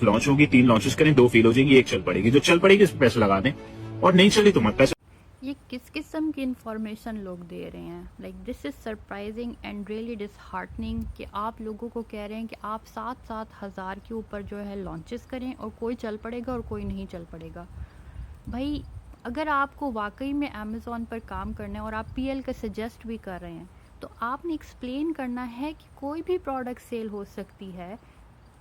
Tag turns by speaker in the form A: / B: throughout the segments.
A: Launch ہوگی 3 launches کریں 2 فیل ہو جائیں گی 1 چل پڑے گی, جو چل پڑے گی اس پہ پیسے لگا دیں اور نہیں چلی تو مت پیسے.
B: یہ کس قسم کی انفارمیشن لوگ دے رہے ہیں؟ Like this is surprising and really disheartening کہ آپ لوگوں کو کہہ رہے ہیں کہ آپ 7,000 کے اوپر جو ہے لانچز کریں اور کوئی چل پڑے گا اور کوئی نہیں چل پڑے گا. بھائی اگر آپ کو واقعی میں امیزون پر کام کرنا ہے اور آپ پی ایل کا سجیسٹ بھی کر رہے ہیں تو آپ نے ایکسپلین کرنا ہے کہ کوئی بھی پروڈکٹ سیل ہو سکتی ہے,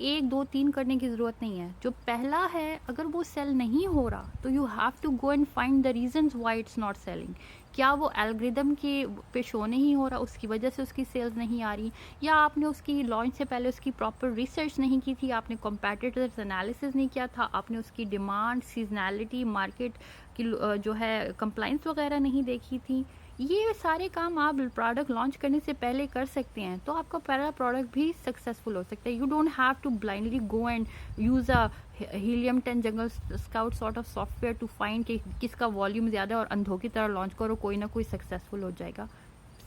B: 1 2 3 کرنے کی ضرورت نہیں ہے. جو پہلا ہے اگر وہ سیل نہیں ہو رہا تو you have to go and find the reasons why it's not selling. کیا وہ الگریدم کے پہ شو نہیں ہو رہا, اس کی وجہ سے اس کی سیلز نہیں آ رہی, یا آپ نے اس کی لانچ سے پہلے اس کی پراپر ریسرچ نہیں کی تھی, آپ نے کمپیٹیٹرز انالیسز نہیں کیا تھا, آپ نے اس کی ڈیمانڈ, سیزنالٹی, مارکیٹ کی جو ہے کمپلائنس وغیرہ نہیں دیکھی تھی. یہ سارے کام آپ پروڈکٹ لانچ کرنے سے پہلے کر سکتے ہیں تو آپ کا پہلا پروڈکٹ بھی سکسیزفل ہو سکتا ہے. You don't have to blindly go and use a Helium 10 Jungle Scout sort of software to find کہ کس کا والیوم زیادہ ہے اور اندھوں کی طرح لانچ کرو, کوئی نہ کوئی سکسیزفل ہو جائے گا.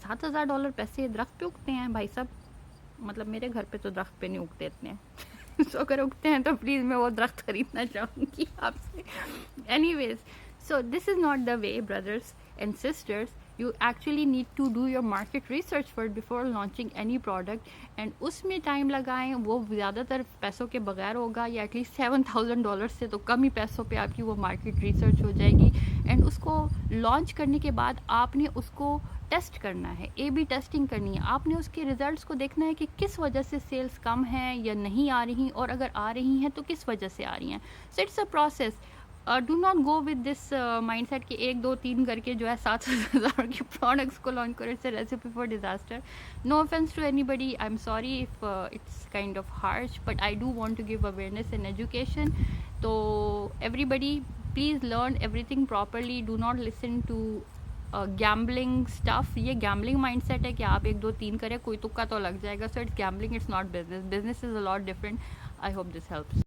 B: $7,000 پیسے درخت پہ اگتے ہیں بھائی صاحب, مطلب میرے گھر پہ تو درخت پہ نہیں اگتے اتنے. سو اگر اگتے ہیں تو پلیز میں وہ درخت خریدنا چاہوں گی آپ سے. Anyways, so this is not the way, brothers and sisters. You actually need to do your market research first before launching any product, and اس میں ٹائم لگائیں. وہ زیادہ تر پیسوں کے بغیر ہوگا, یا ایٹ لیسٹ $7,000 سے تو کم ہی پیسوں پہ آپ کی وہ مارکیٹ ریسرچ ہو جائے گی. اینڈ اس کو لانچ کرنے کے بعد آپ نے اس کو ٹیسٹ کرنا ہے, اے بی ٹیسٹنگ کرنی ہے. آپ نے اس کے ریزلٹس کو دیکھنا ہے کہ کس وجہ سے سیلز کم ہیں یا نہیں آ رہی, اور اگر آ رہی ہیں تو کس وجہ سے آ رہی ہیں. So it's a process. Do not go with this mindset کہ 1 2 3 کر کے جو ہے 7,000 کے پروڈکٹس کو لانچ کرو. It's a recipe for disaster. No offense to anybody, I'm sorry if it's kind of harsh, but I do want to give awareness and education. So everybody please learn everything properly. Do not listen to gambling stuff. یہ gambling mindset ہے کہ آپ 1 2 3 کریں, کوئی تکا تو لگ جائے گا. So it's gambling, it's not business. Business is a lot different. I hope this helps.